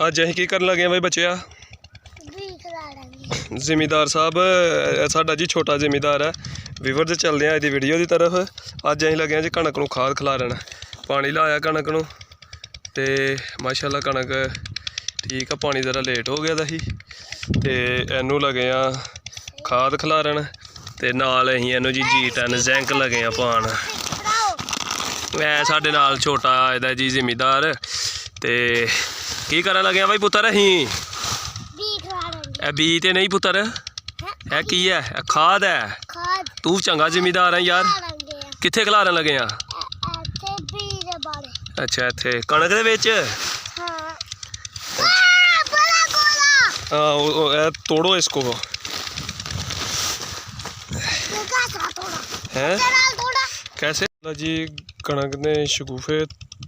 ਅੱਜ ਅਸੀਂ ਕੀ ਕਰਨ ਲੱਗੇ ਆ ਬਈ ਬੱਚਿਆ? ਜ਼ਿਮੀਦਾਰ ਸਾਹਿਬ ਸਾਡਾ ਜੀ ਛੋਟਾ ਜ਼ਿਮੀਦਾਰ ਹੈ। ਵੀਵਰ ਤੇ ਚੱਲਦੇ ਆ ਇਹਦੀ ਵੀਡੀਓ ਦੀ ਤਰਫ। ਅੱਜ ਅਸੀਂ ਲੱਗੇ ਆ ਜੀ ਕਣਕ ਨੂੰ ਖਾਦ ਖਿਲਾਰਨ। ਪਾਣੀ ਲਾਇਆ ਕਣਕ ਨੂੰ ਤੇ ਮਾਸ਼ਾਅੱਲਾ ਕਣਕ ਠੀਕ ਆ। ਪਾਣੀ ਜ਼ਰਾ ਲੇਟ ਹੋ ਗਿਆ ਦਾ ਸੀ ਤੇ ਇਹਨੂੰ ਲੱਗੇ ਆ ਖਾਦ ਖਿਲਾਰਨ ਤੇ ਨਾਲ ਅਸੀਂ ਇਹਨੂੰ ਜੀ G10 ਜ਼ਿੰਕ ਲੱਗੇ ਆ ਪਾਉਣ। ਮੈਂ ਸਾਡੇ ਨਾਲ ਛੋਟਾ ਇਹਦਾ ਜੀ ਜ਼ਿਮੀਦਾਰ ਤੇ ਕੀ ਕਰਨ ਲੱਗੇ ਆ ਬਾਈ ਪੁੱਤਰ? ਅਸੀਂ ਇਹ ਬੀ ਤੇ ਨਹੀਂ ਪੁੱਤਰ, ਇਹ ਕੀ ਹੈ? ਇਹ ਖਾਦ ਹੈ। ਤੂੰ ਚੰਗਾ ਜ਼ਿਮੀਦਾਰ ਹੈ ਯਾਰ। ਕਿੱਥੇ ਖਿਲਾਰਨ ਲੱਗੇ ਆ? ਅੱਛਾ ਇੱਥੇ ਕਣਕ ਦੇ ਵਿੱਚ। हाँ तोड़ो इसको है कैसे जी। कणक ने शगूफे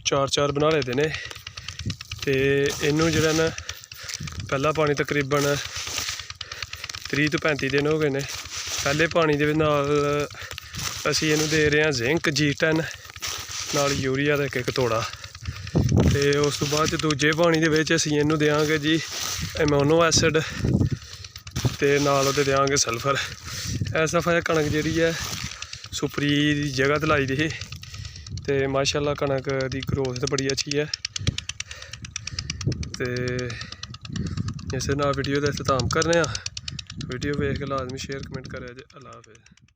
4-4 बना लेते ने ते इनू जो ना पहला पानी तकरीबन 30 तो 35 दिन हो गए ने। पहले पानी दे नाल असी इनू दे रहे हैं जिंक G10 नाल यूरिया का एक तोड़ा ते उस तो बाद दूजे पानी दे विच असी इनू देंगे जी एमोनो एसिड ते नाल उहदे देंगे सल्फर। इस दफा कणक जिहड़ी है सुपरी दी जगह ते लाई दी ही ते माशाअल्लाह कणक दी ग्रोथ तो बड़ी अच्छी है। ते इस नाल वीडियो का अख्ताम करने। वीडियो वेख के लाजमी शेयर कमेंट करें। अल्लाह हाफिज़।